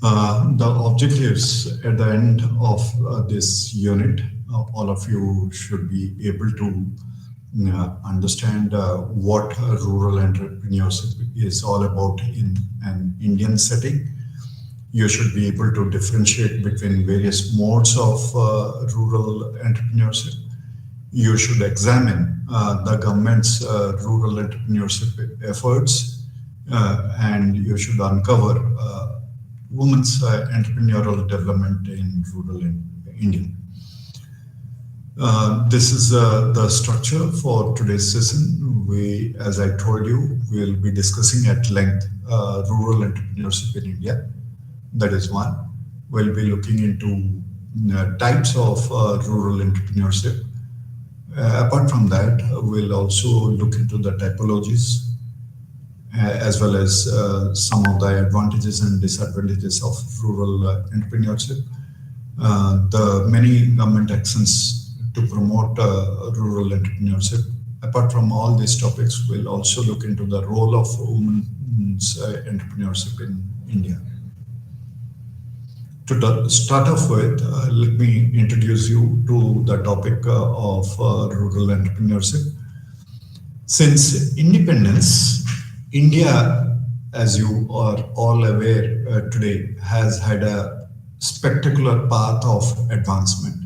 The objectives at the end of this unit, all of you should be able to understand what rural entrepreneurship is all about in an Indian setting. You should be able to differentiate between various modes of rural entrepreneurship. You should examine the government's rural entrepreneurship efforts, and you should uncover women's entrepreneurial development in rural India. This is the structure for today's session. We, as I told you, will be discussing at length rural entrepreneurship in India. That is one. We'll be looking into types of rural entrepreneurship. Apart from that, we'll also look into the typologies as well as some of the advantages and disadvantages of rural entrepreneurship. The many government actions to promote rural entrepreneurship. Apart from all these topics, we'll also look into the role of women's entrepreneurship in India. To start off with, let me introduce you to the topic of rural entrepreneurship. Since independence, India, as you are all aware today, has had a spectacular path of advancement.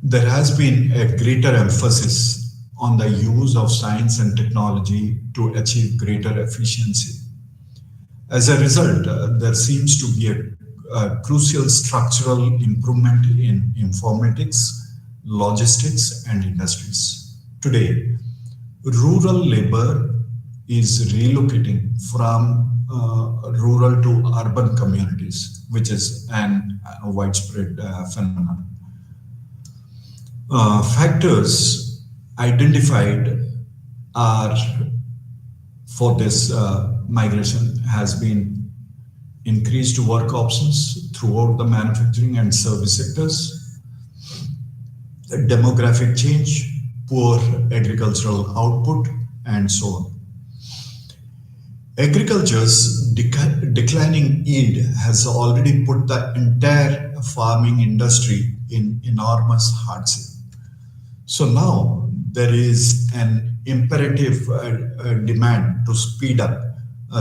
There has been a greater emphasis on the use of science and technology to achieve greater efficiency. As a result, there seems to be a crucial structural improvement in informatics, logistics, and industries. Today, rural labor is relocating from rural to urban communities, which is a widespread phenomenon. Factors identified are for this migration has been increased work options throughout the manufacturing and service sectors, demographic change, poor agricultural output, and so on. Agriculture's declining yield has already put the entire farming industry in enormous hardship. So now there is an imperative demand to speed up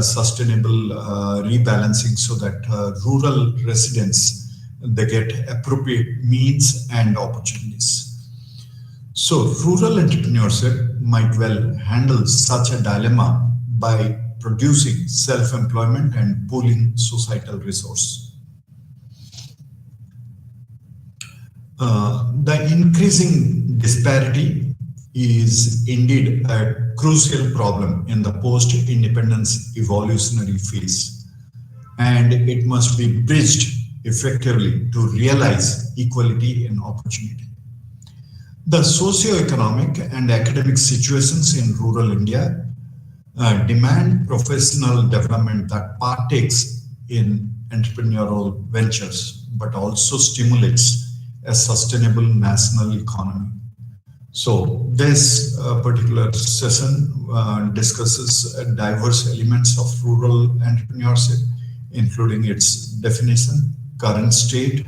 sustainable rebalancing so that rural residents, they get appropriate means and opportunities. So rural entrepreneurship might well handle such a dilemma by producing self-employment and pooling societal resource. The increasing disparity is indeed a crucial problem in the post-independence evolutionary phase, and it must be bridged effectively to realize equality in opportunity. The socio-economic and academic situations in rural India demand professional development that partakes in entrepreneurial ventures, but also stimulates a sustainable national economy. So this particular session discusses diverse elements of rural entrepreneurship, including its definition, current state,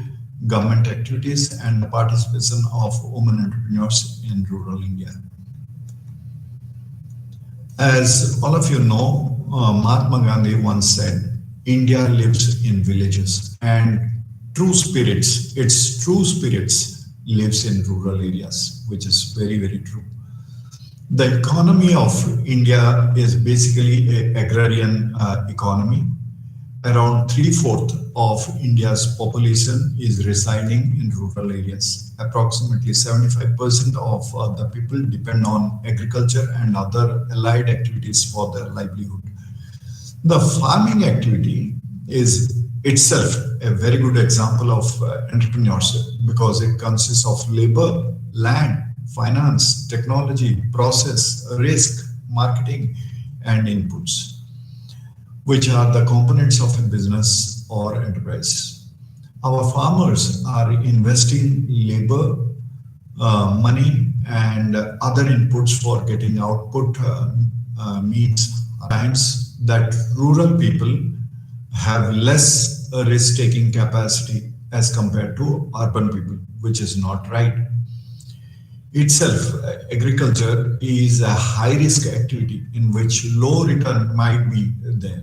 government activities, and participation of women entrepreneurs in rural India. As all of you know, Mahatma Gandhi once said, India lives in villages, and its true spirits lives in rural areas, which is very, very true. The economy of India is basically an agrarian economy. Around 3/4 of India's population is residing in rural areas. Approximately 75% of the people depend on agriculture and other allied activities for their livelihood. The farming activity is itself a very good example of entrepreneurship because it consists of labor, land, finance, technology, process, risk, marketing, and inputs, which are the components of a business or enterprise. Our farmers are investing labor, money, and other inputs for getting output means times that rural people have less a risk-taking capacity as compared to urban people, which is not right. Itself, agriculture is a high-risk activity in which low return might be there.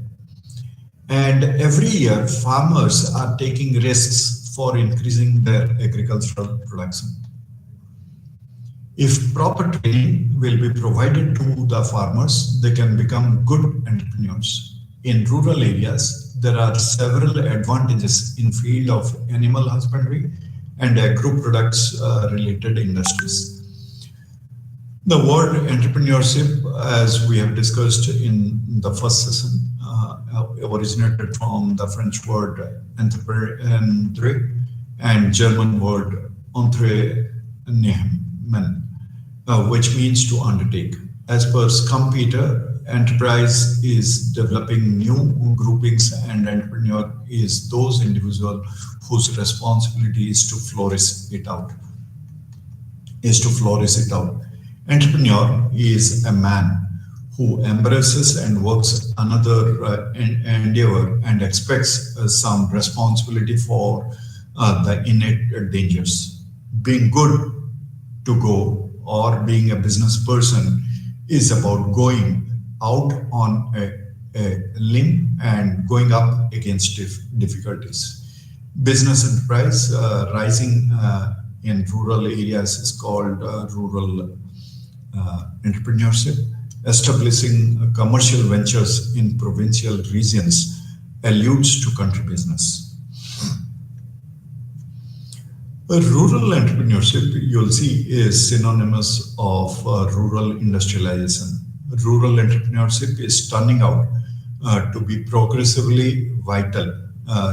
And every year, farmers are taking risks for increasing their agricultural production. If proper training will be provided to the farmers, they can become good entrepreneurs. In rural areas, there are several advantages in field of animal husbandry and agro products related industries. The word entrepreneurship, as we have discussed in the first session, originated from the French word entreprendre and German word entrenehmen, which means to undertake. As per Scumpeter, enterprise is developing new groupings, and entrepreneur is those individuals whose responsibility is to flourish it out. Entrepreneur is a man who embraces and works another endeavor and expects some responsibility for the innate dangers. Being good to go or being a business person is about going out on a limb and going up against difficulties. Business enterprise rising in rural areas is called rural entrepreneurship. Establishing commercial ventures in provincial regions alludes to country business. Rural entrepreneurship, you'll see, is synonymous of rural industrialization. Rural entrepreneurship is turning out to be progressively vital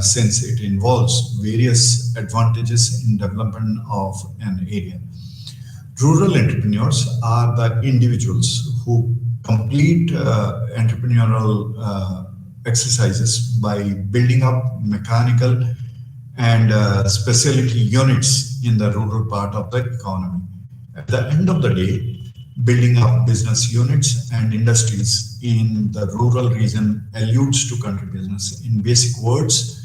since it involves various advantages in development of an area. Rural entrepreneurs are the individuals who complete entrepreneurial exercises by building up mechanical and specialty units in the rural part of the economy. At the end of the day, building up business units and industries in the rural region alludes to country business. In basic words,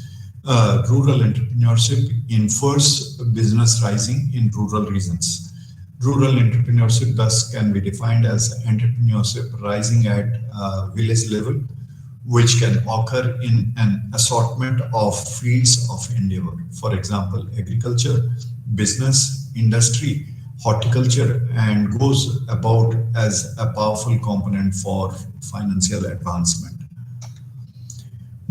rural entrepreneurship infers business rising in rural regions. Rural entrepreneurship thus can be defined as entrepreneurship rising at village level, which can occur in an assortment of fields of endeavor. For example, agriculture, business, industry, horticulture, and goes about as a powerful component for financial advancement.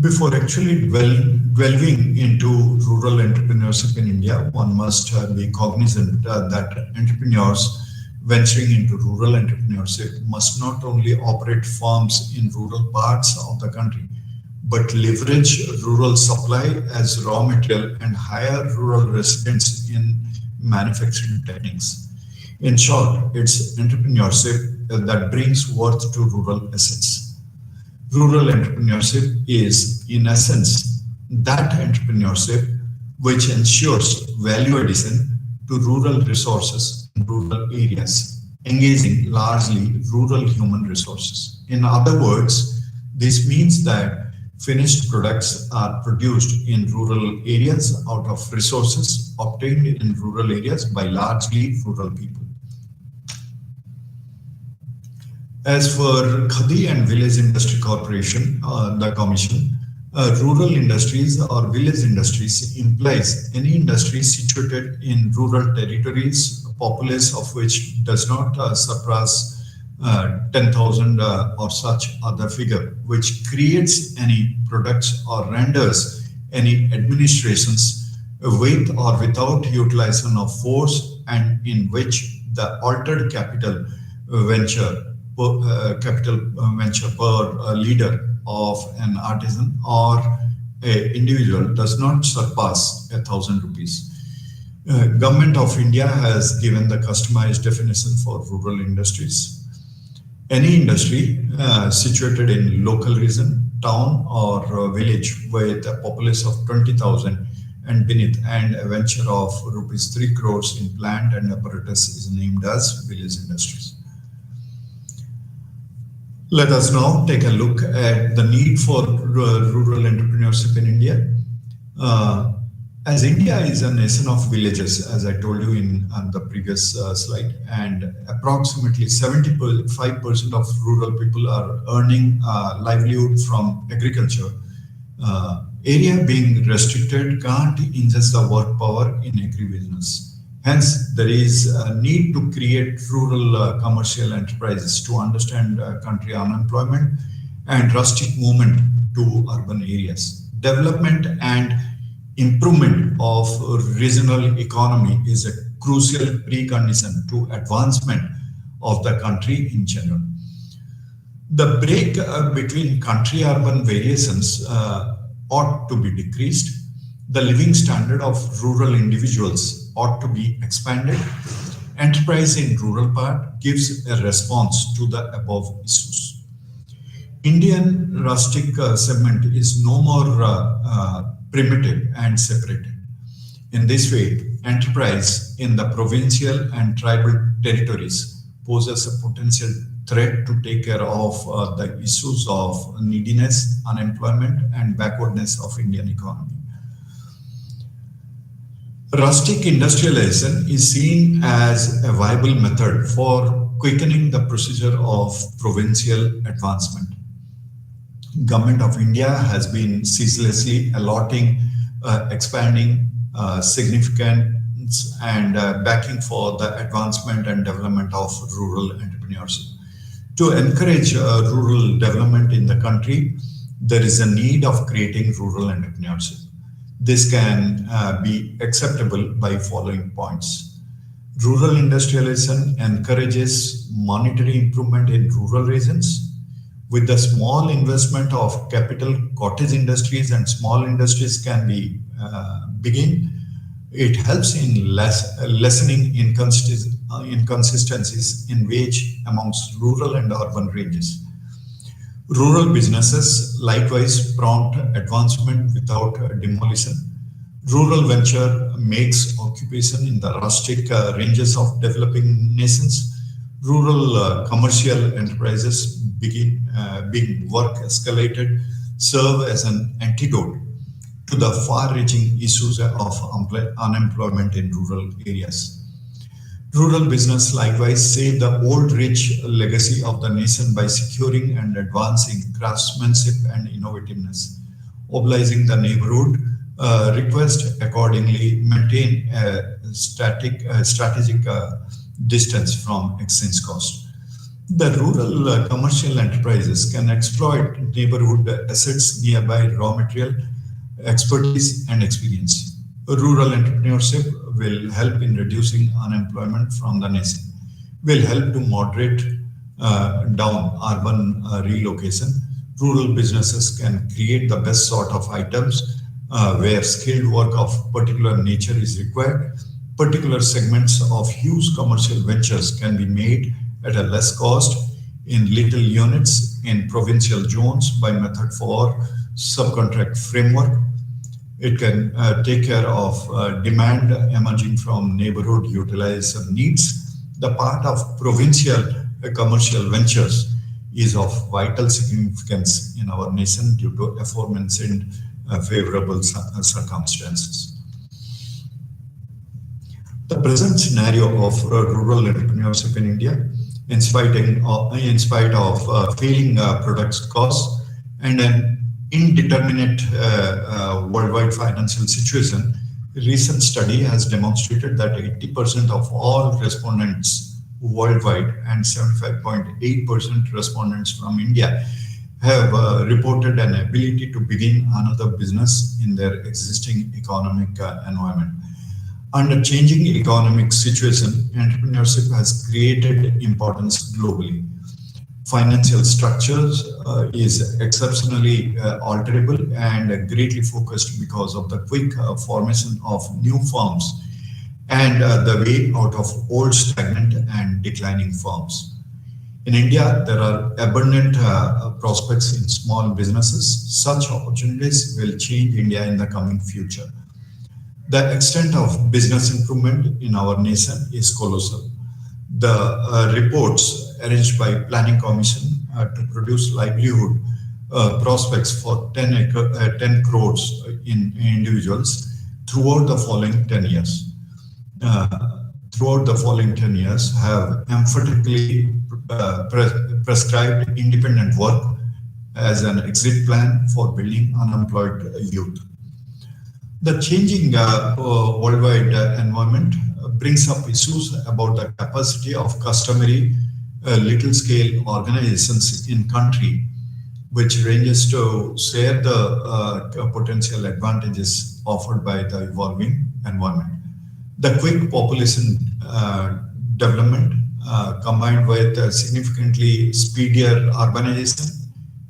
Before actually delving into rural entrepreneurship in India, one must be cognizant that entrepreneurs venturing into rural entrepreneurship must not only operate firms in rural parts of the country, but leverage rural supply as raw material and hire rural residents in manufacturing techniques. In short, it's entrepreneurship that brings worth to rural assets. Rural entrepreneurship is, in essence, that entrepreneurship which ensures value addition to rural resources in rural areas, engaging largely rural human resources. In other words, this means that finished products are produced in rural areas out of resources obtained in rural areas by largely rural people. As for Khadi and Village Industry Corporation, the Commission, rural industries or village industries implies any industry situated in rural territories, populace of which does not surpass 10,000 or such other figure, which creates any products or renders any administrations with or without utilization of force, and in which the altered capital venture per leader of an artisan or a individual does not surpass 1,000 rupees. Government of India has given the customized definition for rural industries. Any industry situated in local region, town or village with a populace of 20,000 and beneath, and a venture of rupees 3 crores in plant and apparatus is named as village industries. Let us now take a look at the need for rural entrepreneurship in India. Uh, as India is a nation of villages, as I told you in the previous slide, and approximately 75% of rural people are earning livelihood from agriculture. Area being restricted can't ingest the work power in agribusiness. Hence, there is a need to create rural commercial enterprises to understand country unemployment and rustic movement to urban areas. Development and improvement of regional economy is a crucial precondition to advancement of the country in general. The break between country urban variations ought to be decreased. The living standard of rural individuals ought to be expanded. Enterprise in rural part gives a response to the above issues. Indian rustic segment is no more primitive and separated. In this way, enterprise in the provincial and tribal territories poses a potential threat to take care of the issues of neediness, unemployment, and backwardness of Indian economy. Rustic industrialization is seen as a viable method for quickening the procedure of provincial advancement. Government of India has been ceaselessly allotting, expanding significance and backing for the advancement and development of rural entrepreneurship. To encourage rural development in the country, there is a need of creating rural entrepreneurship. This can be acceptable by following points. Rural industrialization encourages monetary improvement in rural regions. With the small investment of capital, cottage industries and small industries can be begin. It helps in lessening inconsistencies in wage amongst rural and urban ranges. Rural businesses likewise prompt advancement without demolition. Rural venture makes occupation in the rustic ranges of developing nations. Rural commercial enterprises being work escalated serve as an antidote to the far-reaching issues of unemployment in rural areas. Rural business likewise saved the old rich legacy of the nation by securing and advancing craftsmanship and innovativeness. Obliging the neighborhood request accordingly maintain a strategic distance from exchange cost. The rural commercial enterprises can exploit neighborhood assets, nearby raw material, expertise, and experience. Rural entrepreneurship will help in reducing unemployment from the nation, will help to moderate down urban relocation. Rural businesses can create the best sort of items where skilled work of particular nature is required. Particular segments of huge commercial ventures can be made at a less cost in little units in provincial zones by method for subcontract framework. It can take care of demand emerging from neighborhood utilization needs. The part of provincial commercial ventures is of vital significance in our nation due to aforementioned favorable circumstances. The present scenario of rural entrepreneurship in India, in spite of failing products costs and an indeterminate worldwide financial situation, a recent study has demonstrated that 80% of all respondents worldwide and 75.8% respondents from India have reported an ability to begin another business in their existing economic environment. Under changing economic situation, entrepreneurship has created importance globally. Financial structures is exceptionally alterable and greatly focused because of the quick formation of new firms and the way out of old stagnant and declining firms. In India, there are abundant prospects in small businesses. Such opportunities will change India in the coming future. The extent of business improvement in our nation is colossal. The reports arranged by Planning Commission to produce livelihood prospects for 10 crores in individuals throughout the following 10 years. Throughout the following 10 years have emphatically prescribed independent work as an exit plan for building unemployed youth. The changing worldwide environment brings up issues about the capacity of customary little scale organizations in country, which ranges to share the potential advantages offered by the evolving environment. The quick population development combined with significantly speedier urbanization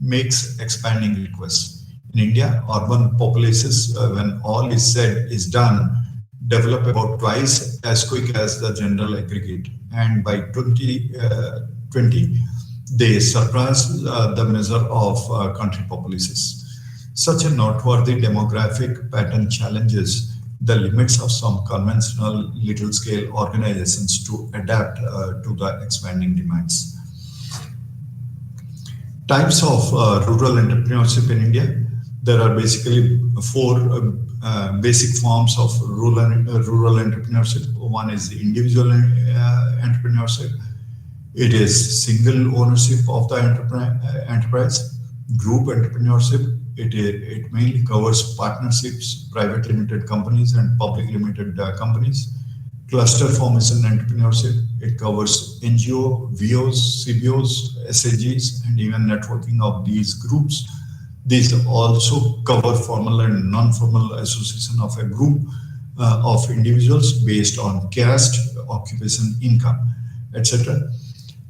makes expanding requests. In India, urban populations, when all is said is done, develop about twice as quick as the general aggregate, and by 2020, they surpass the measure of country populations. Such a noteworthy demographic pattern challenges the limits of some conventional little-scale organizations to adapt to the expanding demands. Types of rural entrepreneurship in India. There are basically four basic forms of rural entrepreneurship. One is individual entrepreneurship. It is single ownership of the enterprise. Group entrepreneurship. It mainly covers partnerships, private limited companies and public limited companies. Cluster formation entrepreneurship. It covers NGO, VOs, CBOs, SAGs, and even networking of these groups. These also cover formal and non-formal association of a group of individuals based on caste, occupation, income, etc.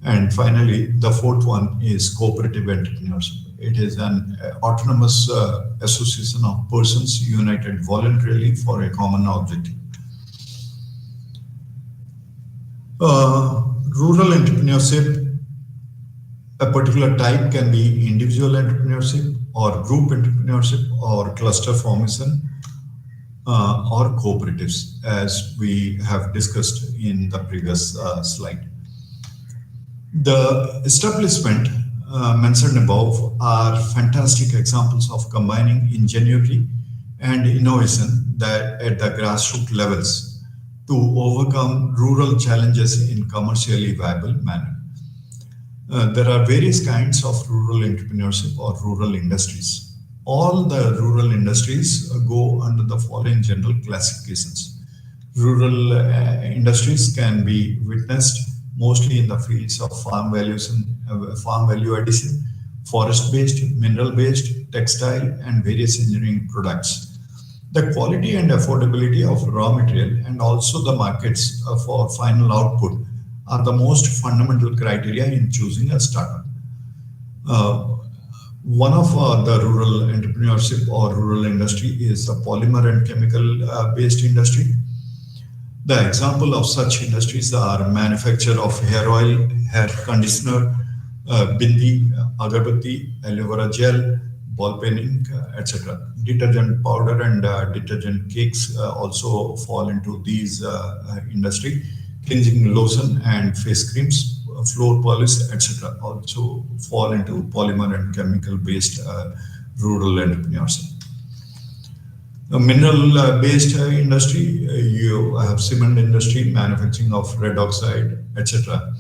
And finally, the fourth one is cooperative entrepreneurship. It is an autonomous association of persons united voluntarily for a common objective. Rural entrepreneurship, a particular type can be individual entrepreneurship or group entrepreneurship or cluster formation or cooperatives, as we have discussed in the previous slide. The establishment mentioned above are fantastic examples of combining ingenuity and innovation that at the grassroots levels to overcome rural challenges in commercially viable manner. There are various kinds of rural entrepreneurship or rural industries. All the rural industries go under the following general classifications. Rural industries can be witnessed mostly in the fields of farm value addition, forest-based, mineral-based, textile, and various engineering products. The quality and affordability of raw material and also the markets for final output are the most fundamental criteria in choosing a startup. One of the rural entrepreneurship or rural industry is the polymer and chemical based industry. The example of such industries are manufacture of hair oil, hair conditioner, bindi, agarbatti, aloe vera gel, ball pen ink, etc. Detergent powder and detergent cakes also fall into these industry. Cleansing lotion and face creams, floor polish, etc. also fall into polymer and chemical based rural entrepreneurship. Mineral-based industry, you have cement industry, manufacturing of red oxide, etc.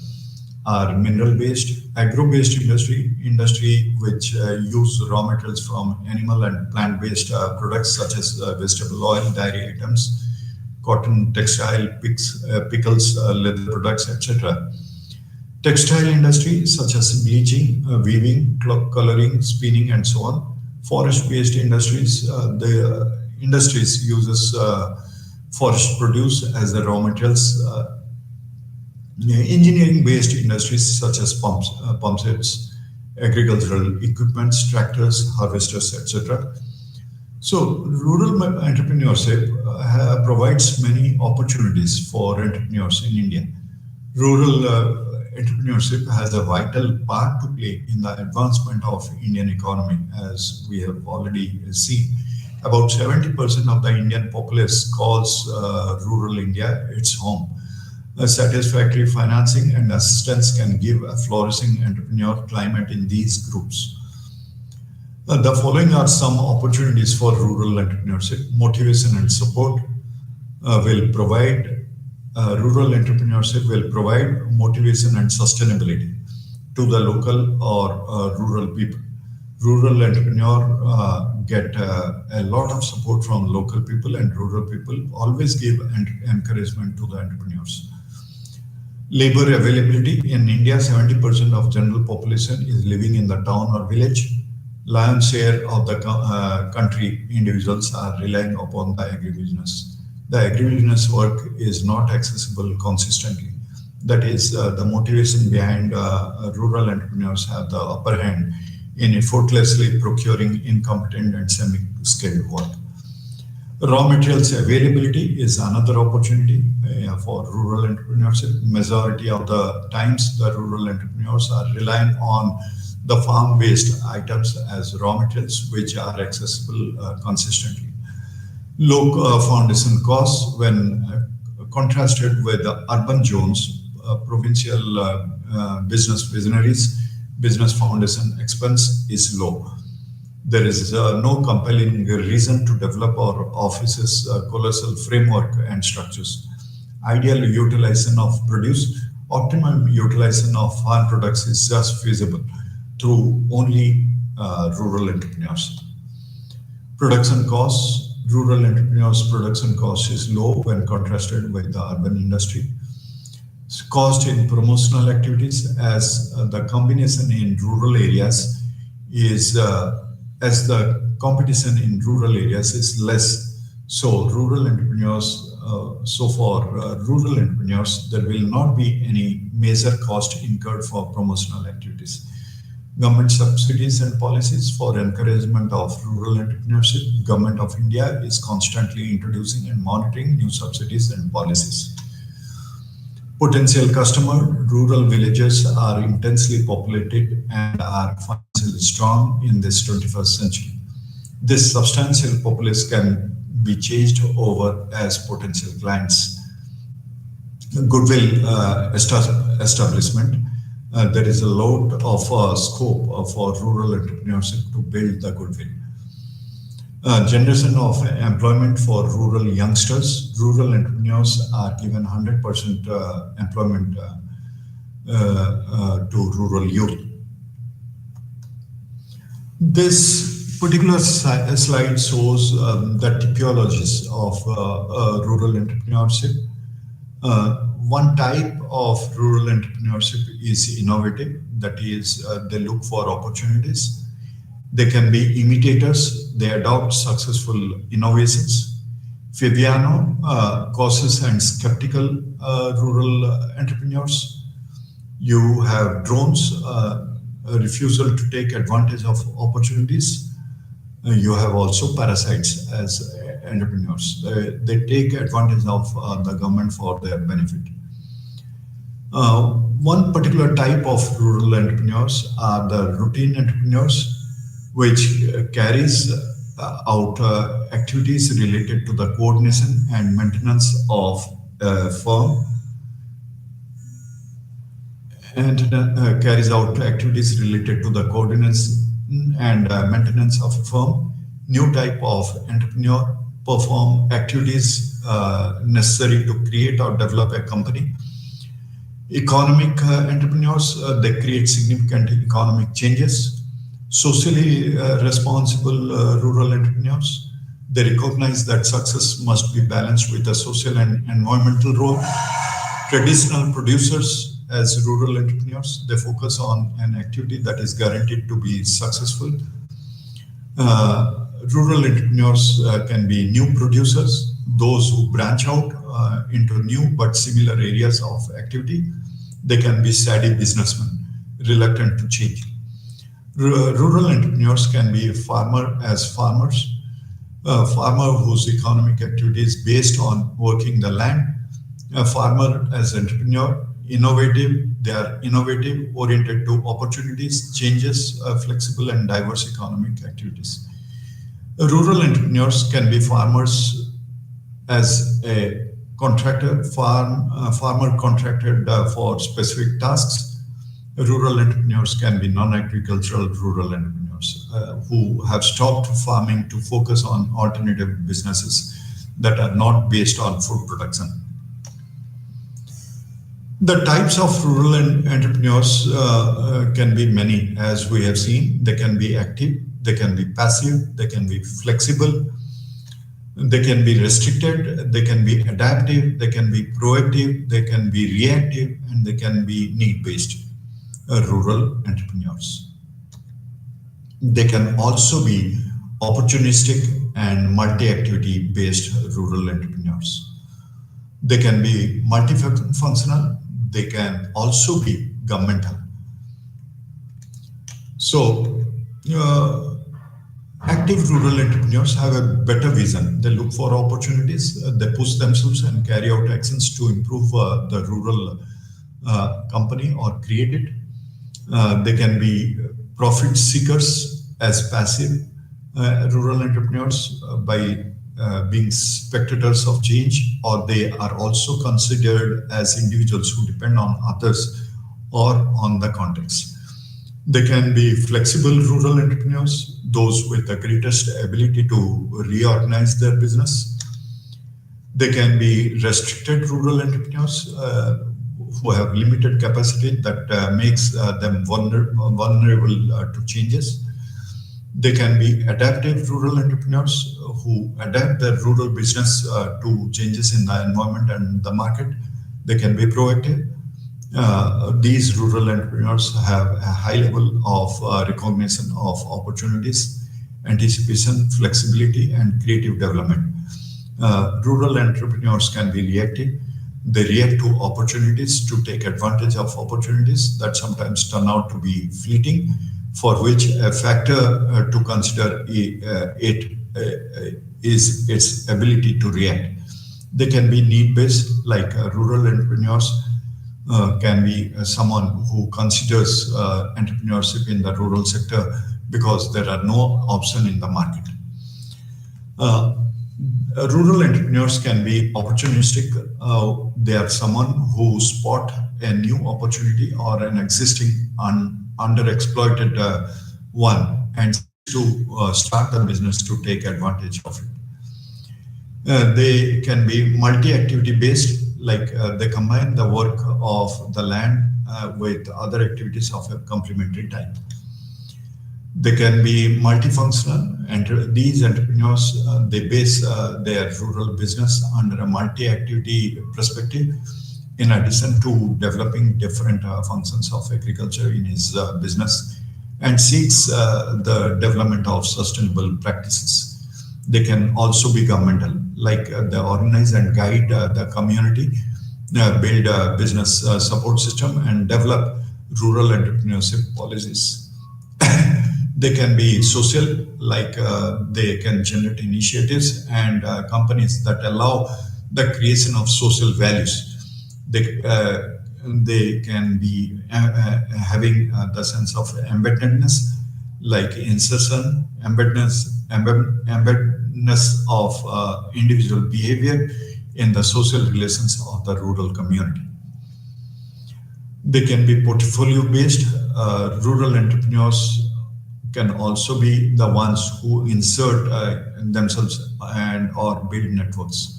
Are mineral-based. Agro-based industry which use raw materials from animal and plant-based products such as vegetable oil, dairy items, cotton, textile, pickles, leather products, etc. Textile industry such as bleaching, weaving, coloring, spinning, and so on. Forest-based industries, the industries uses forest produce as the raw materials. Engineering-based industries such as pump sets, agricultural equipments, tractors, harvesters, etc. So, rural entrepreneurship provides many opportunities for entrepreneurs in India. Rural entrepreneurship has a vital part to play in the advancement of Indian economy, as we have already seen. About 70% of the Indian populace calls rural India its home. A satisfactory financing and assistance can give a flourishing entrepreneurial climate in these groups. The following are some opportunities for rural entrepreneurship. Motivation and support will provide, rural entrepreneurship will provide motivation and sustainability to the local or rural people. Rural entrepreneur get a lot of support from local people, and rural people always give encouragement to the entrepreneurs. Labor availability in India, 70% of general population is living in the town or village. Lion's share of the country individuals are relying upon the agribusiness. The agribusiness work is not accessible consistently. That is the motivation behind rural entrepreneurs have the upper hand in effortlessly procuring incompetent and semi-skilled work. Raw materials availability is another opportunity for rural entrepreneurship. Majority of the times, the rural entrepreneurs are relying on the farm-based items as raw materials, which are accessible consistently. Low foundation costs when contrasted with the urban zones, provincial business visionaries, business foundation expense is low. There is no compelling reason to develop our office's colossal framework and structures. Ideal utilization of produce, optimum utilization of farm products is just feasible through only rural entrepreneurs. Production costs, rural entrepreneurs' production cost is low when contrasted with the urban industry. Cost in promotional activities, as the combination in rural areas is as the competition in rural areas is less, so rural entrepreneurs for rural entrepreneurs there will not be any major cost incurred for promotional activities. Government subsidies and policies for encouragement of rural entrepreneurship. Government of India is constantly introducing and monitoring new subsidies and policies. Potential customer, rural villages are intensely populated and are financially strong in this 21st century. This substantial populace can be changed over as potential clients. Goodwill establishment. There is a lot of scope for rural entrepreneurship to build the goodwill. Generation of employment for rural youngsters. Rural entrepreneurs are given 100% employment to rural youth. This particular slide shows the typologies of rural entrepreneurship. One type of rural entrepreneurship is innovative, that is, they look for opportunities. They can be imitators, they adopt successful innovations. Fabiano, cautious and skeptical rural entrepreneurs. You have drones, a refusal to take advantage of opportunities. You have also parasites as entrepreneurs. They take advantage of the government for their benefit. One particular type of rural entrepreneurs are the routine entrepreneurs, which carries out activities related to the coordination and maintenance of a firm, and carries out activities related to the coordination and maintenance of a firm. New type of entrepreneur perform activities necessary to create or develop a company. Economic entrepreneurs, they create significant economic changes. Socially responsible rural entrepreneurs, they recognize that success must be balanced with a social and environmental role. Traditional producers, as rural entrepreneurs, they focus on an activity that is guaranteed to be successful. Rural entrepreneurs can be new producers, those who branch out into new but similar areas of activity. They can be savvy businessmen, reluctant to change. Rural entrepreneurs can be farmers, a farmer whose economic activity is based on working the land. A farmer as entrepreneur, innovative, they are innovative, oriented to opportunities, changes, flexible and diverse economic activities. Rural entrepreneurs can be farmers as a contractor, farmer contracted for specific tasks. Rural entrepreneurs can be non-agricultural rural entrepreneurs. entrepreneurs who have stopped farming to focus on alternative businesses that are not based on food production. The types of rural entrepreneurs can be many, as we have seen. They can be active, they can be passive, they can be flexible, they can be restricted, they can be adaptive, they can be proactive, they can be reactive, and they can be need-based rural entrepreneurs. They can also be opportunistic and multi-activity based rural entrepreneurs. They can be multifunctional, they can also be governmental. So, active rural entrepreneurs have a better vision. They look for opportunities, they push themselves and carry out actions to improve the rural company or create it. They can be profit seekers as passive rural entrepreneurs by being spectators of change, or they are also considered as individuals who depend on others or on the context. They can be flexible rural entrepreneurs, those with the greatest ability to reorganize their business. They can be restricted rural entrepreneurs who have limited capacity that makes them vulnerable to changes. They can be adaptive rural entrepreneurs who adapt their rural business to changes in the environment and the market. They can be proactive. These rural entrepreneurs have a high level of recognition of opportunities, anticipation, flexibility, and creative development. Rural entrepreneurs can be reactive. They react to opportunities to take advantage of opportunities that sometimes turn out to be fleeting, for which a factor to consider is its ability to react. They can be need-based, like rural entrepreneurs can be someone who considers entrepreneurship in the rural sector because there are no options in the market. Rural entrepreneurs can be opportunistic. They are someone who spot a new opportunity or an existing underexploited one and to start the business to take advantage of it. They can be multi-activity based, like they combine the work of the land with other activities of a complementary type. They can be multifunctional, and these entrepreneurs, they base their rural business under a multi-activity perspective, in addition to developing different functions of agriculture in his business, and seeks the development of sustainable practices. They can also be governmental, like they organize and guide the community, build a business support system, and develop rural entrepreneurship policies. They can be social, like they can generate initiatives and companies that allow the creation of social values. They can be having the sense of embeddedness, like insertion, embeddedness of individual behavior in the social relations of the rural community. They can be portfolio based. Rural entrepreneurs can also be the ones who insert themselves and or build networks.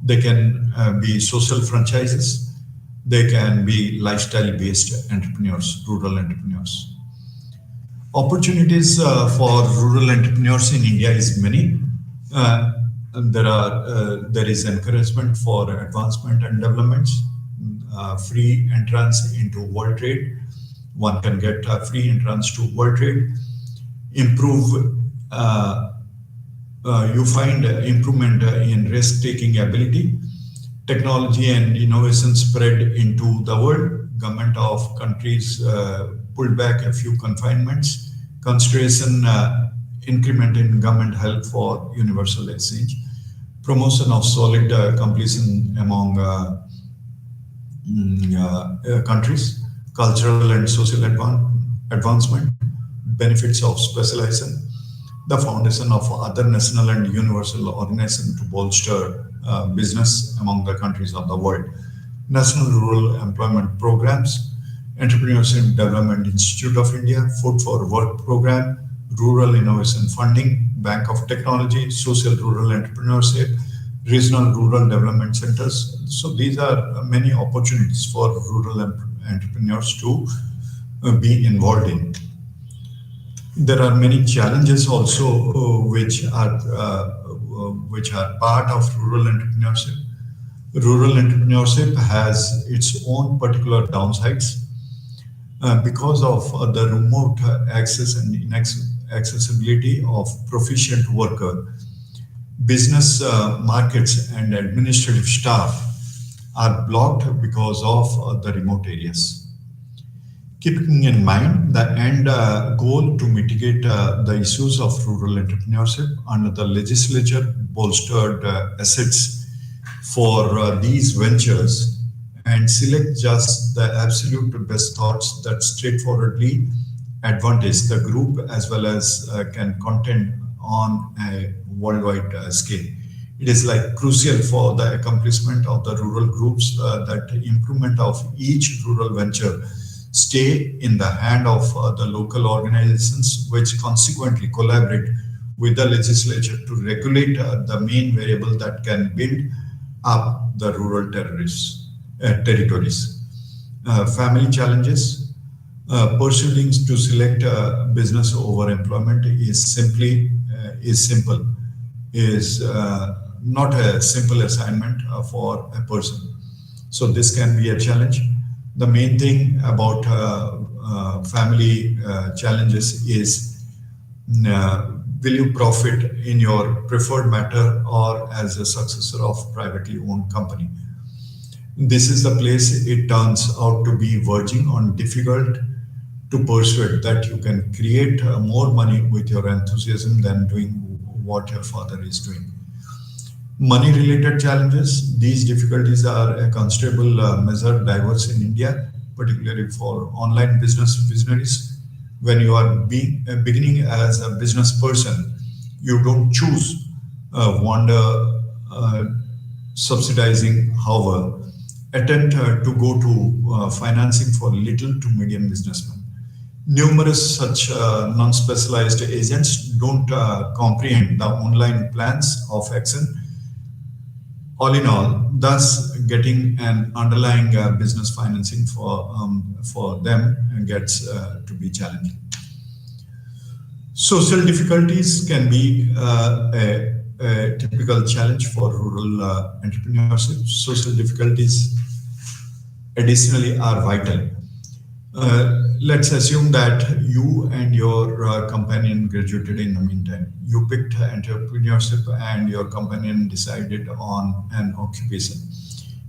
They can be social franchises. They can be lifestyle-based entrepreneurs, rural entrepreneurs. Opportunities for rural entrepreneurs in India is many. There is encouragement for advancement and developments, free entrance into world trade. One can get a free entrance to world trade. You find improvement in risk-taking ability. Technology and innovation spread into the world. Government of countries pulled back a few confinements. Consideration increment in government help for universal exchange. Promotion of solid completion among countries. Cultural and social advancement. Benefits of specialization. The foundation of other national and universal organizations to bolster business among the countries of the world. National Rural Employment Programs, Entrepreneurship Development Institute of India, Food for Work Program, Rural Innovation Funding, Bank of Technology, Social Rural Entrepreneurship, Regional Rural Development Centers. So these are many opportunities for rural entrepreneurs to be involved in. There are many challenges also which are part of rural entrepreneurship. Rural entrepreneurship has its own particular downsides because of the remote access and inaccessibility of proficient worker. Business markets and administrative staff are blocked because of the remote areas. Keeping in mind the end goal to mitigate the issues of rural entrepreneurship under the legislature bolstered assets for these ventures and select just the absolute best thoughts that straightforwardly advantage the group as well as can contend on a worldwide scale. It is like crucial for the accomplishment of the rural groups that improvement of each rural venture stay in the hand of the local organizations, which consequently collaborate with the legislature to regulate the main variable that can build up the rural territories. Family challenges. Pursuing to select business over employment is simple, is not a simple assignment for a person. So this can be a challenge. The main thing about family challenges is will you profit in your preferred matter or as a successor of privately owned company? This is the place it turns out to be verging on difficult to persuade that you can create more money with your enthusiasm than doing what your father is doing. Money related challenges. These difficulties are a considerable measure diverse in India, particularly for online business visionaries. When you are beginning as a business person, you don't choose wander subsidizing, however, attempt to go to financing for little to medium businessmen. Numerous such non-specialized agents don't comprehend the online plans of action. All in all, thus getting an underlying business financing for them gets to be challenging. Social difficulties can be a typical challenge for rural entrepreneurship. Social difficulties additionally are vital. Let's assume that you and your companion graduated in the meantime. You picked entrepreneurship and your companion decided on an occupation.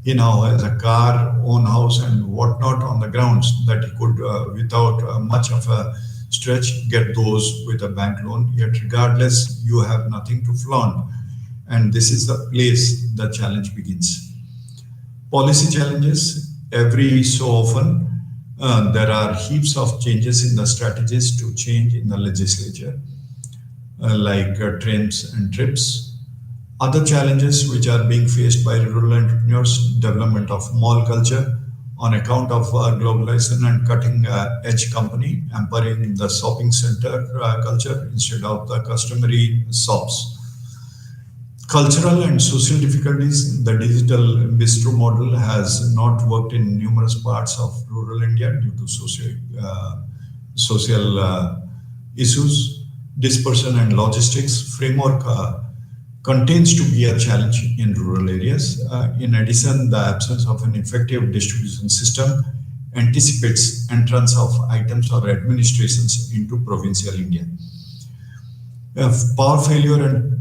He now has a car, own house and whatnot on the grounds that he could, without much of a stretch, get those with a bank loan. Yet regardless, you have nothing to flaunt. And this is the place the challenge begins. Policy challenges. Every so often, there are heaps of changes in the strategies to change in the legislature, like trends and trips. Other challenges which are being faced by rural entrepreneurs, development of mall culture on account of globalization and cutting edge company, empowering the shopping center culture instead of the customary shops. Cultural and social difficulties. The digital bistro model has not worked in numerous parts of rural India due to social issues. Dispersion and logistics framework continues to be a challenge in rural areas. In addition, the absence of an effective distribution system anticipates entrance of items or administrations into provincial India. Power failure and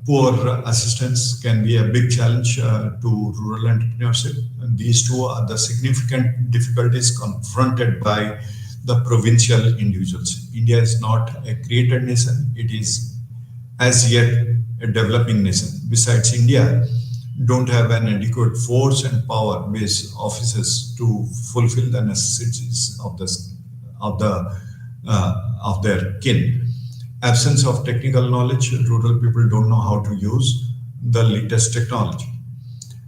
poor assistance can be a big challenge to rural entrepreneurship. And these two are the significant difficulties confronted by the provincial individuals. India is not a created nation, it is as yet a developing nation. Besides, India don't have an adequate force and power-based offices to fulfill the necessities of their kin. Absence of technical knowledge, rural people don't know how to use the latest technology.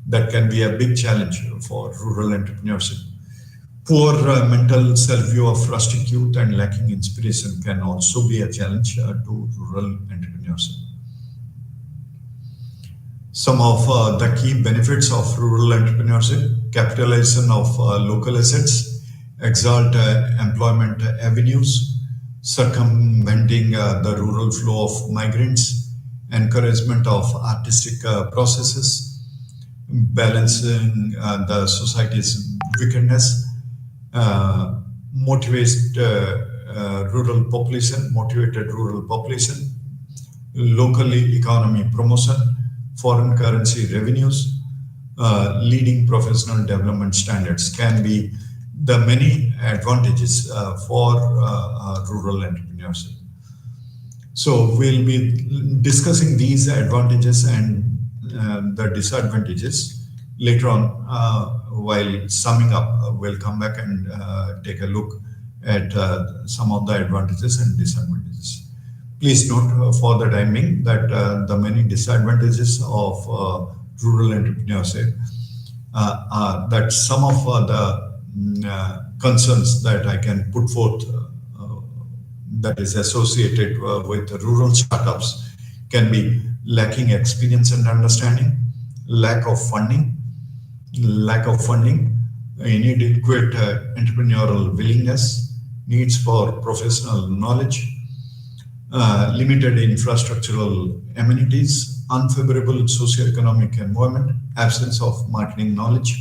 That can be a big challenge for rural entrepreneurship. Poor mental self-view of rustic youth and lacking inspiration can also be a challenge to rural entrepreneurship. Some of the key benefits of rural entrepreneurship: capitalization of local assets, exalt employment avenues, circumventing the rural flow of migrants, encouragement of artistic processes, balancing the society's wickedness, motivated rural population, locally economy promotion, foreign currency revenues, leading professional development standards can be the many advantages for rural entrepreneurship. So we'll be discussing these advantages and the disadvantages later on. While summing up, we'll come back and take a look at some of the advantages and disadvantages. Please note for the timing that the many disadvantages of rural entrepreneurship that some of the concerns that I can put forth that is associated with rural startups can be lacking experience and understanding, lack of funding, inadequate entrepreneurial willingness, needs for professional knowledge, limited infrastructural amenities, unfavorable socioeconomic environment, absence of marketing knowledge,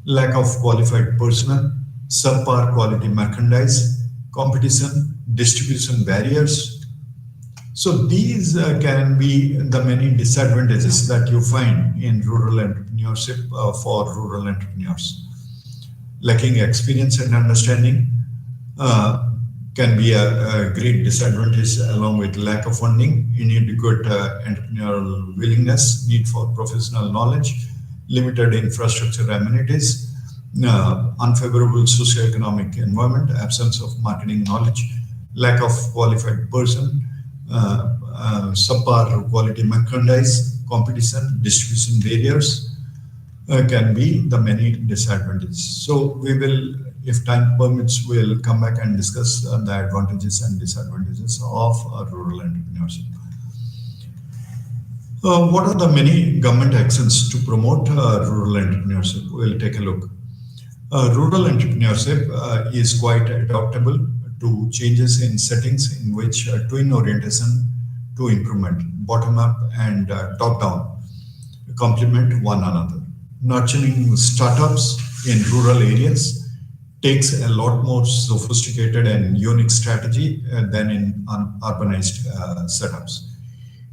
lack of qualified personnel, subpar quality merchandise, competition, distribution barriers. So these can be the many disadvantages that you find in rural entrepreneurship for rural entrepreneurs. Lacking experience and understanding can be a great disadvantage, along with lack of funding, inadequate entrepreneurial willingness, need for professional knowledge, limited infrastructure amenities, unfavorable socioeconomic environment, absence of marketing knowledge, lack of qualified person, subpar quality merchandise, competition, distribution barriers can be the many disadvantages. So we will, if time permits, we'll come back and discuss the advantages and disadvantages of rural entrepreneurship. What are the many government actions to promote rural entrepreneurship? We'll take a look. Rural entrepreneurship is quite adaptable to changes in settings in which twin orientation to improvement, bottom up and top down, complement one another. Nurturing startups in rural areas takes a lot more sophisticated and unique strategy than in urbanized setups.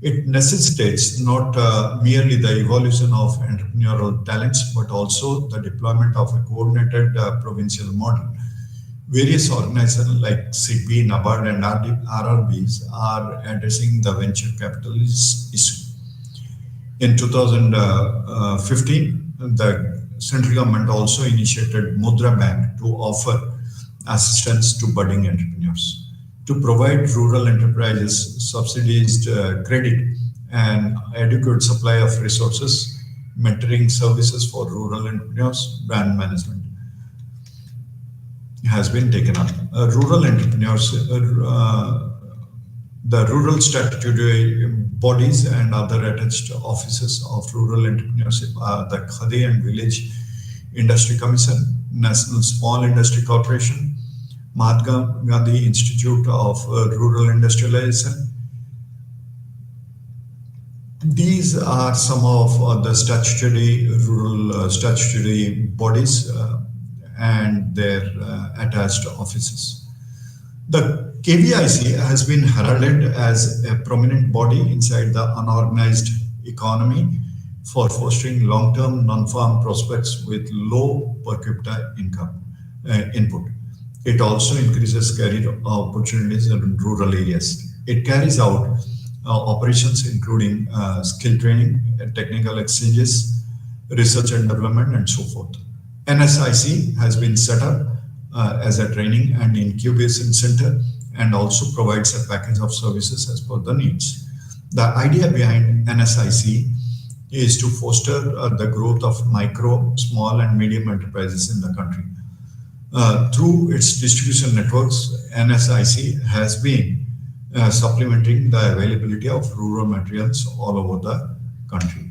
It necessitates not merely the evolution of entrepreneurial talents, but also the deployment of a coordinated provincial model. Various organizations like SIDBI, NABARD, and RRBs are addressing the venture capitalist issue. In 2015, the central government also initiated Mudra Bank to offer assistance to budding entrepreneurs, to provide rural enterprises subsidized credit and adequate supply of resources, mentoring services for rural entrepreneurs, brand management has been taken up. Rural entrepreneurs, the rural statutory bodies and other attached offices of rural entrepreneurship are the Khadi and Village Industry Commission, National Small Industry Corporation, Mahatma Gandhi Institute of Rural Industrialization. These are some of the statutory rural statutory bodies and their attached offices. The KVIC has been heralded as a prominent body inside the unorganized economy for fostering long-term non-farm prospects with low per capita income input. It also increases career opportunities in rural areas. It carries out operations including skill training, technical exchanges, research and development, and so forth. NSIC has been set up as a training and incubation center and also provides a package of services as per the needs. The idea behind NSIC is to foster the growth of micro, small, and medium enterprises in the country. Through its distribution networks, NSIC has been supplementing the availability of rural materials all over the country.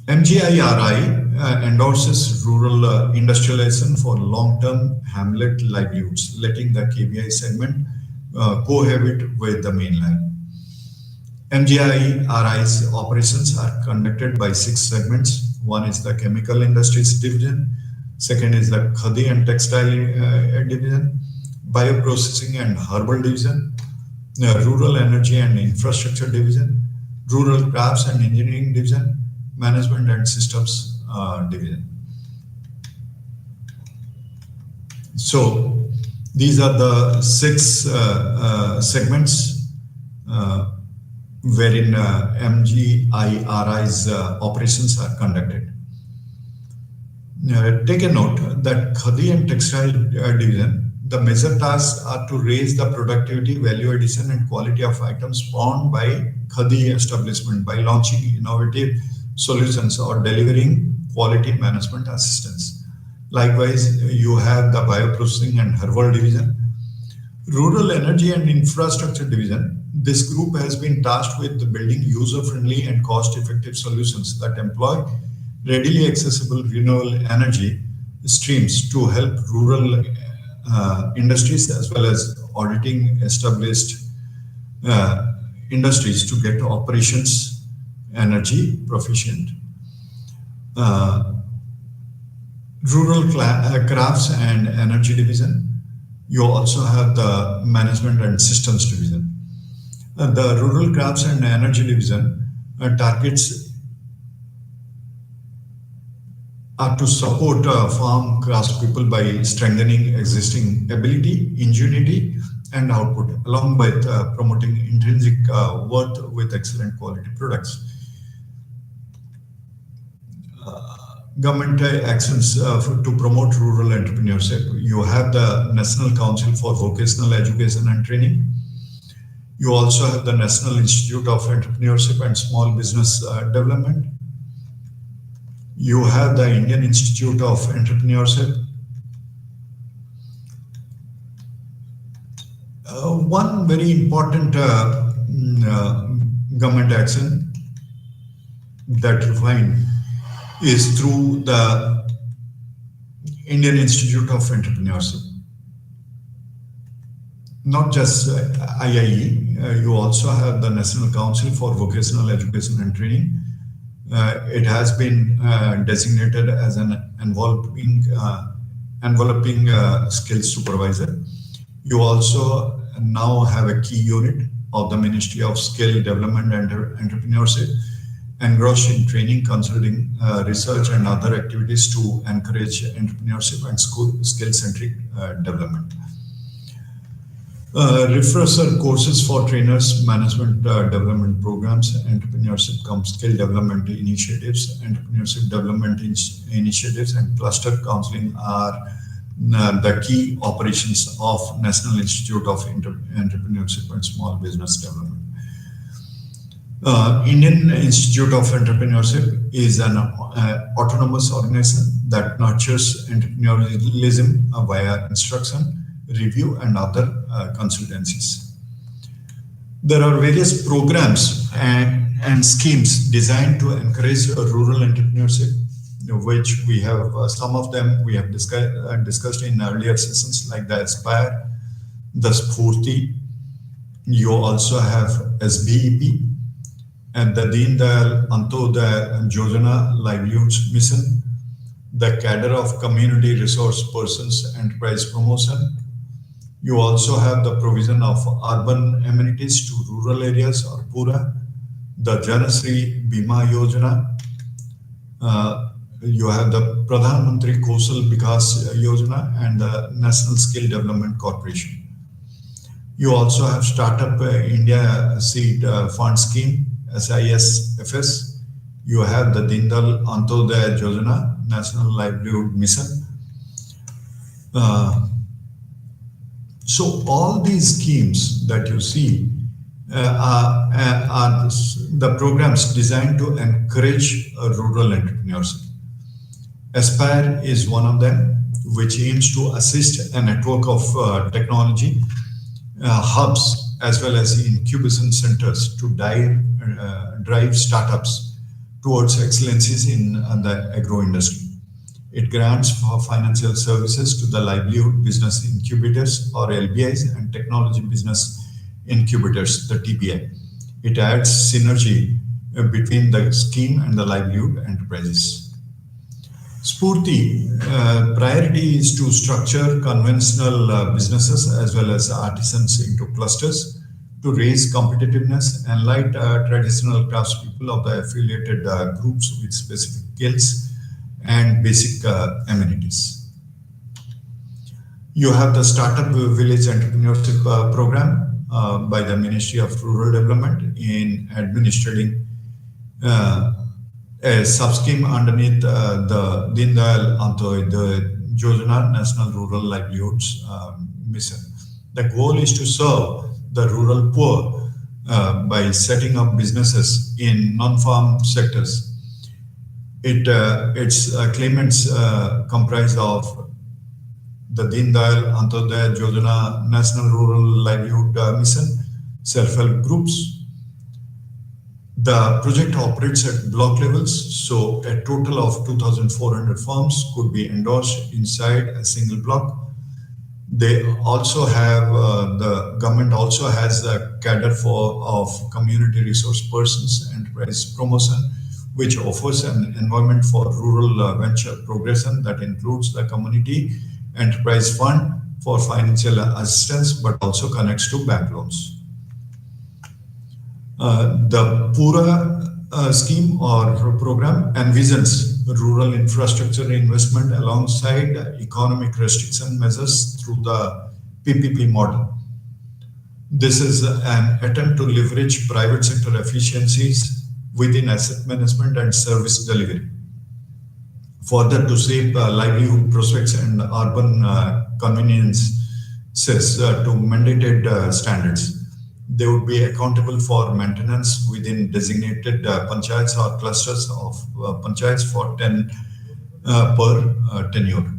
MGIRI endorses rural industrialization for long-term hamlet livelihoods, letting the KBI segment cohabit with the mainline. MGIRI's operations are conducted by 6 segments. One is the Chemical Industries Division, second is the Khadi and Textile Division, Bioprocessing and Herbal Division, Rural Energy and Infrastructure Division, Rural Crafts and Engineering Division, Management and Systems Division. So these are the 6 segments wherein MGIRI's operations are conducted. Take a note that Khadi and Textile Division, the major tasks are to raise the productivity, value addition, and quality of items spawned by Khadi establishment by launching innovative solutions or delivering quality management assistance. Likewise, you have the Bioprocessing and Herbal Division. Rural Energy and Infrastructure Division, this group has been tasked with building user-friendly and cost-effective solutions that employ readily accessible renewable energy streams to help rural industries as well as auditing established industries to get operations energy proficient. Rural Crafts and Energy Division. You also have the Management and Systems Division. The Rural Crafts and Energy Division targets are to support farm craftspeople by strengthening existing ability, ingenuity, and output, along with promoting intrinsic worth with excellent quality products. Government actions to promote rural entrepreneurship. You have the National Council for Vocational Education and Training. You also have the National Institute of Entrepreneurship and Small Business Development. You have the Indian Institute of Entrepreneurship. One very important government action that you find is through the Indian Institute of Entrepreneurship. Not just IIE, you also have the National Council for Vocational Education and Training. It has been designated as an enveloping skills supervisor. You also now have a key unit of the Ministry of Skill Development and Entrepreneurship, engrossed in training, consulting, research, and other activities to encourage entrepreneurship and skill-centric development. Refresher courses for trainers, management development programs, entrepreneurship skill development initiatives, entrepreneurship development initiatives, and cluster counseling are the key operations of National Institute of Entrepreneurship and Small Business Development. Indian Institute of Entrepreneurship is an autonomous organization that nurtures entrepreneurialism via instruction, review, and other consultancies. There are various programs and schemes designed to encourage rural entrepreneurship, which we have some of them we have discussed in earlier sessions, like the Aspire, the Spurti. You also have SBEP and the Deen Dayal Antyodaya Yojana Livelihoods Mission, the cadre of Community Resource Persons Enterprise Promotion. You also have the provision of urban amenities to rural areas or Pura, the Janasri Bima Yojana. You have the Pradhan Mantri Kaushal Vikas Yojana and the National Skill Development Corporation. You also have Startup India Seed Fund Scheme, SISFS. You have the Deen Dayal Antyodaya Yojana, National Livelihood Mission. So all these schemes that you see are the programs designed to encourage rural entrepreneurship. Aspire is one of them. which aims to assist a network of technology hubs as well as incubation centers to drive startups towards excellencies in the agro industry. It grants for financial services to the livelihood business incubators or LBIs and technology business incubators, the TBI. It adds synergy between the scheme and the livelihood enterprises. Spurti priority is to structure conventional businesses as well as artisans into clusters to raise competitiveness and light traditional craftspeople of the affiliated groups with specific skills and basic amenities. You have the Startup Village Entrepreneurship Program by the Ministry of Rural Development in administering a sub-scheme underneath the Deen Dayal Antyodaya Yojana National Rural Livelihoods Mission. The goal is to serve the rural poor by setting up businesses in non-farm sectors. Its claimants comprise of the Deen Dayal Antyodaya Yojana National Rural Livelihood Mission, self-help groups. The project operates at block levels, so a total of 2,400 firms could be endorsed inside a single block. They also have, the government also has a cadre of community resource persons, enterprise promotion, which offers an environment for rural venture progression that includes the community enterprise fund for financial assistance, but also connects to bank loans. The Pura scheme or program envisions rural infrastructure investment alongside economic restriction measures through the PPP model. This is an attempt to leverage private sector efficiencies within asset management and service delivery. Further, to shape livelihood prospects and urban conveniences to mandated standards. They would be accountable for maintenance within designated panchayats or clusters of panchayats for 10 per tenure.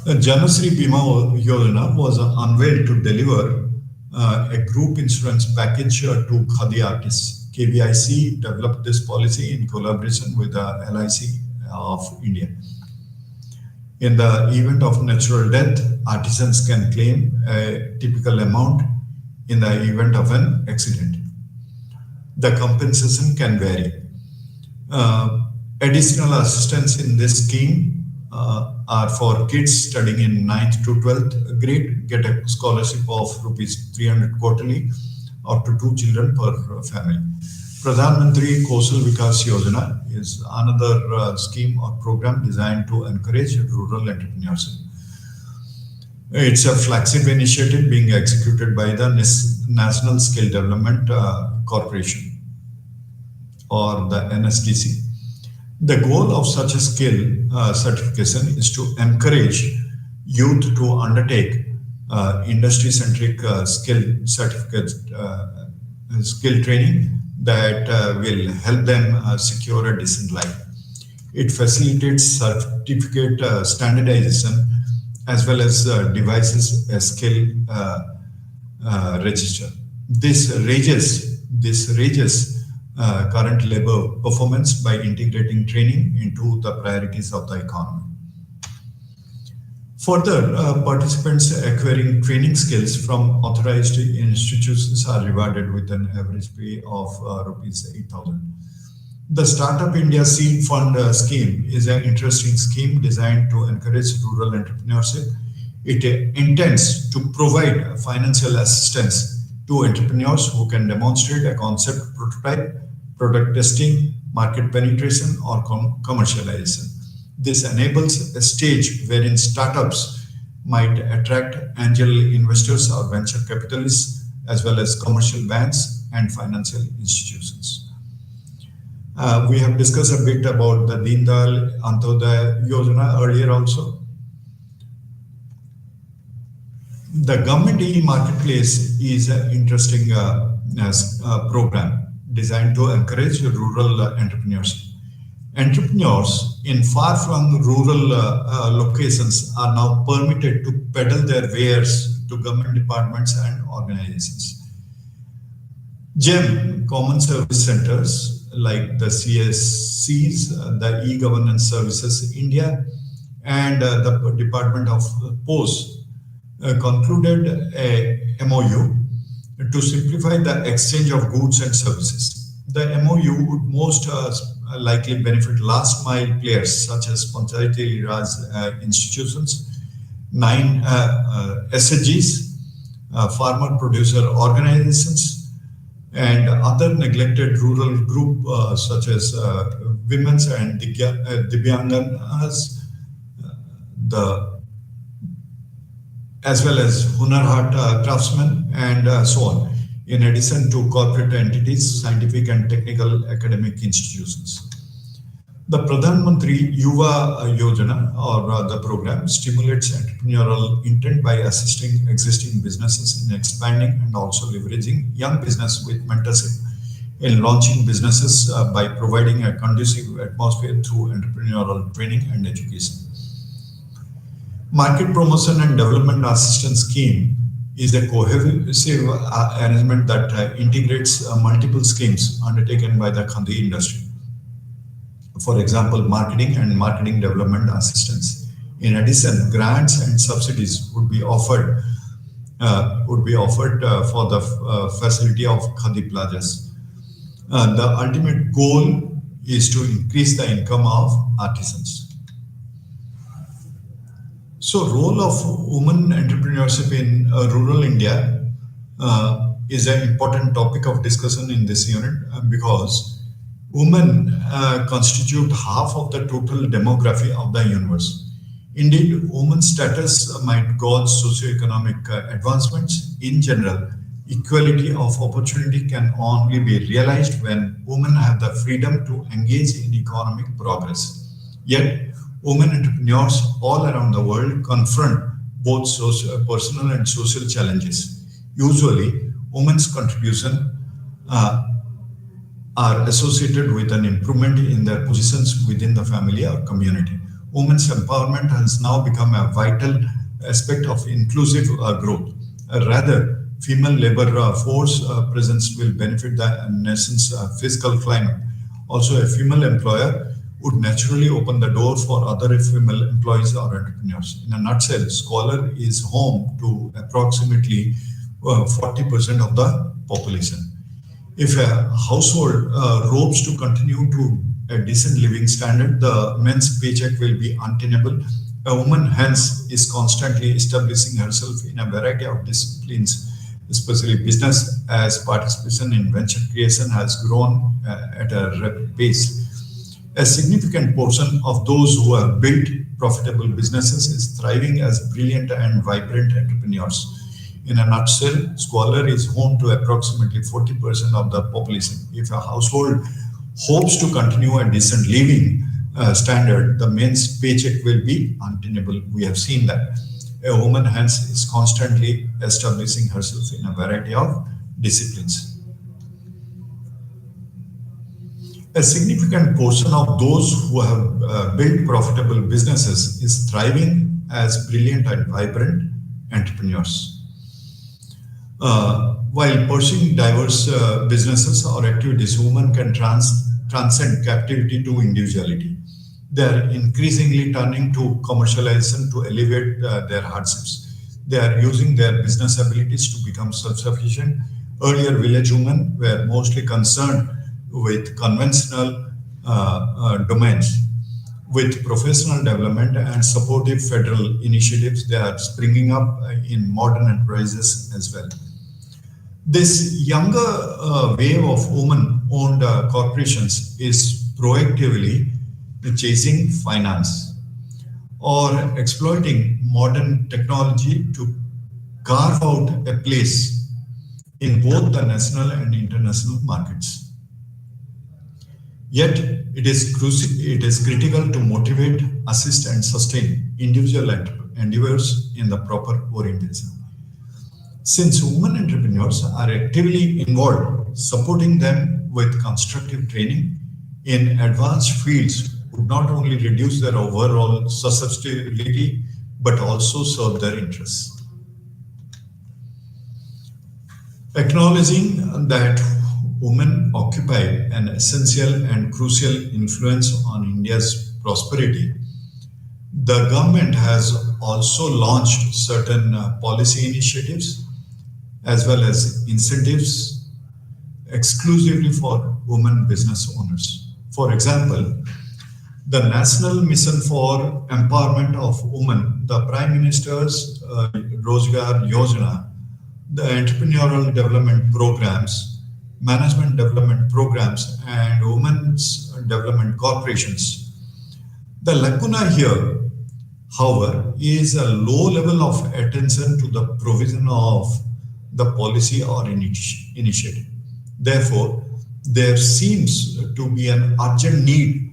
Janasri Bima Yojana was unveiled to deliver a group insurance package to Khadi artists. KVIC developed this policy in collaboration with the LIC of India. In the event of natural death, artisans can claim a typical amount in the event of an accident. The compensation can vary. Additional assistance in this scheme are for kids studying in 9th to 12th grade, get a scholarship of ₹300 quarterly, up to 2 children per family. Pradhan Mantri Kaushal Vikas Yojana is another scheme or program designed to encourage rural entrepreneurship. It's a flagship initiative being executed by the National Skill Development Corporation or the NSDC. The goal of such a skill certification is to encourage youth to undertake industry-centric skill certificate, skill training that will help them secure a decent life. It facilitates certificate standardization as well as devices a skill register. This raises current labor performance by integrating training into the priorities of the economy. Further, participants acquiring training skills from authorized institutions are rewarded with an average pay of ₹8,000. The Startup India Seed Fund scheme is an interesting scheme designed to encourage rural entrepreneurship. It intends to provide financial assistance to entrepreneurs who can demonstrate a concept prototype, product testing, market penetration, or commercialization. This enables a stage wherein startups might attract angel investors or venture capitalists, as well as commercial banks and financial institutions. We have discussed a bit about the Deen Dayal Antyodaya Yojana earlier also. The government e-marketplace is an interesting program designed to encourage rural entrepreneurship. Entrepreneurs in far-flung rural locations are now permitted to peddle their wares to government departments and organizations. GEM, Common Service Centers like the CSCs, the E-Governance Services India, and the Department of Post concluded a MOU to simplify the exchange of goods and services. The MOU would most likely benefit last mile players such as Panchayati Raj institutions, 9 SHGs, farmer producer organizations, and other neglected rural group such as women's and Divyanganas, the as well as Hunar Haat craftsmen and so on, in addition to corporate entities, scientific and technical academic institutions. The Pradhan Mantri Yuva Yojana, or the program, stimulates entrepreneurial intent by assisting existing businesses in expanding and also leveraging young business with mentorship in launching businesses by providing a conducive atmosphere through entrepreneurial training and education. Market Promotion and Development Assistance Scheme is a cohesive arrangement that integrates multiple schemes undertaken by the Khadi industry. For example, marketing and marketing development assistance. In addition, grants and subsidies would be offered for the facility of Khadi plazas. The ultimate goal is to increase the income of artisans. So, role of women entrepreneurship in rural India is an important topic of discussion in this unit because women constitute half of the total demography of the universe. Indeed, women's status might cause socioeconomic advancements. In general, equality of opportunity can only be realized when women have the freedom to engage in economic progress. Yet, women entrepreneurs all around the world confront both personal and social challenges. Usually, women's contribution are associated with an improvement in their positions within the family or community. Women's empowerment has now become a vital aspect of inclusive growth. Rather, female labor force presence will benefit the nation's fiscal climate. Also, a female employer would naturally open the door for other female employees or entrepreneurs. In a nutshell, Scholar is home to approximately 40% of the population. If a household hopes to continue to a decent living standard, the men's paycheck will be untenable. A woman, hence, is constantly establishing herself in a variety of disciplines, especially business, as participation in venture creation has grown at a rapid pace. A significant portion of those who have built profitable businesses is thriving as brilliant and vibrant entrepreneurs. In a nutshell, Scholar is home to approximately 40% of the population. If a household hopes to continue a decent living standard, the men's paycheck will be untenable. We have seen that. A woman, hence, is constantly establishing herself in a variety of disciplines. A significant portion of those who have built profitable businesses is thriving as brilliant and vibrant entrepreneurs. While pursuing diverse businesses or activities, women can transcend captivity to individuality. They are increasingly turning to commercialization to alleviate their hardships. They are using their business abilities to become self-sufficient. Earlier, village women were mostly concerned with conventional domains. With professional development and supportive federal initiatives, they are springing up in modern enterprises as well. This younger wave of women-owned corporations is proactively chasing finance or exploiting modern technology to carve out a place in both the national and international markets. Yet, it is critical to motivate, assist, and sustain individual endeavors in the proper orientation. Since women entrepreneurs are actively involved, supporting them with constructive training, in advanced fields would not only reduce their overall susceptibility but also serve their interests. Acknowledging that women occupy an essential and crucial influence on India's prosperity, the government has also launched certain policy initiatives as well as incentives exclusively for women business owners. For example, the National Mission for Empowerment of Women, the Prime Minister's Rozgar Yojana, the entrepreneurial development programs, management development programs, and women's development corporations. The lacuna here, however, is a low level of attention to the provision of the policy or initiative. Therefore, there seems to be an urgent need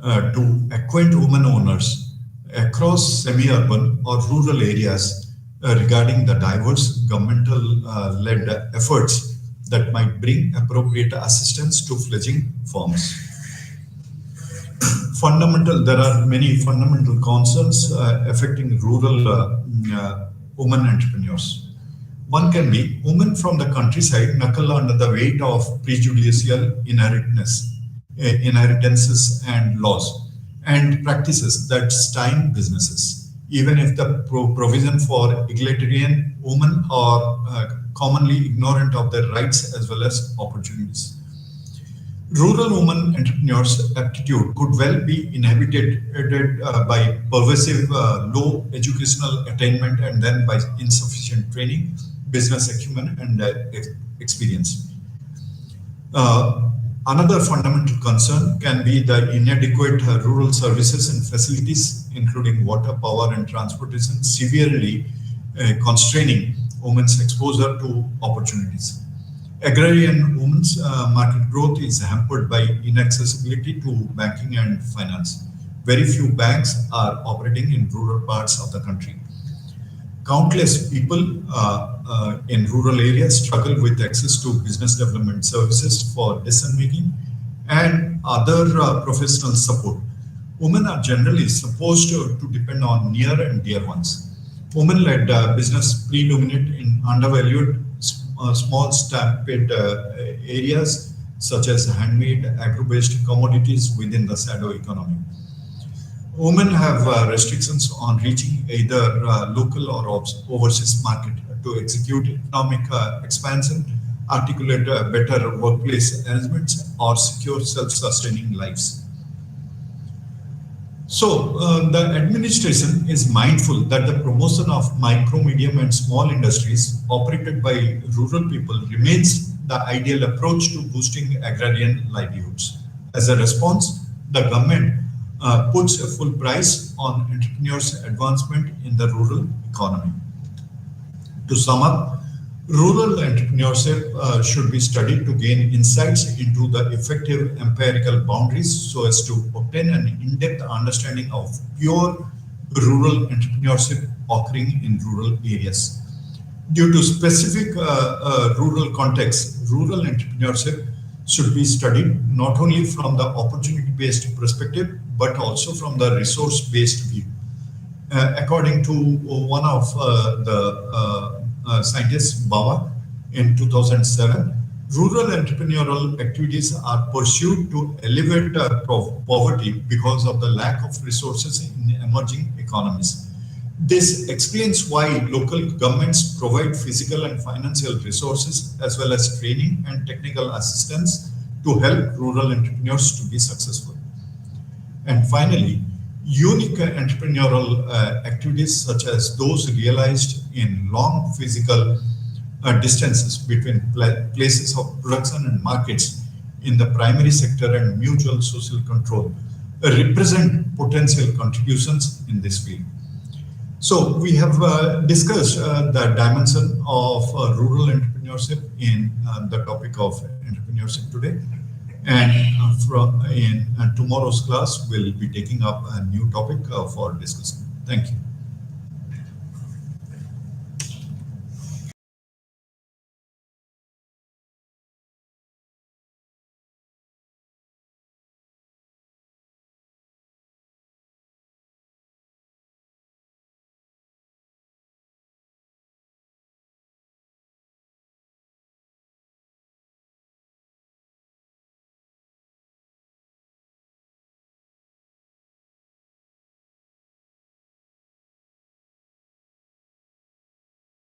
to acquaint women owners across semi-urban or rural areas regarding the diverse governmental-led efforts that might bring appropriate assistance to fledgling firms. There are many fundamental concerns affecting rural women entrepreneurs. One can be women from the countryside knuckle under the weight of prejudicial inheritances and laws and practices that stymie businesses, even if the provision for egalitarian women are commonly ignorant of their rights as well as opportunities. Rural women entrepreneurs' aptitude could well be inhibited by pervasive low educational attainment and then by insufficient training, business acumen, and experience. Another fundamental concern can be the inadequate rural services and facilities, including water, power, and transportation, severely constraining women's exposure to opportunities. Agrarian women's market growth is hampered by inaccessibility to banking and finance. Very few banks are operating in rural parts of the country. Countless people in rural areas struggle with access to business development services for decision making and other professional support. Women are generally supposed to depend on near and dear ones. Women-led business predominate in undervalued small stampede areas such as handmade, agro-based commodities within the shadow economy. Women have restrictions on reaching either local or overseas market to execute economic expansion, articulate better workplace arrangements, or secure self-sustaining lives. So the administration is mindful that the promotion of micro, medium, and small industries operated by rural people remains the ideal approach to boosting agrarian livelihoods. As a response, the government puts a full price on entrepreneurs' advancement in the rural economy. To sum up, rural entrepreneurship should be studied to gain insights into the effective empirical boundaries so as to obtain an in-depth understanding of pure rural entrepreneurship occurring in rural areas. Due to specific rural contexts, rural entrepreneurship should be studied not only from the opportunity-based perspective, but also from the resource-based view. According to one of the scientists, Bawa, in 2007, rural entrepreneurial activities are pursued to elevate poverty because of the lack of resources in emerging economies. This explains why local governments provide physical and financial resources as well as training and technical assistance to help rural entrepreneurs to be successful. And finally, unique entrepreneurial activities such as those realized in long physical distances between places of production and markets in the primary sector and mutual social control represent potential contributions in this field. So we have discussed the dimension of rural entrepreneurship in the topic of entrepreneurship today. And in tomorrow's class, we'll be taking up a new topic for discussion. Thank you.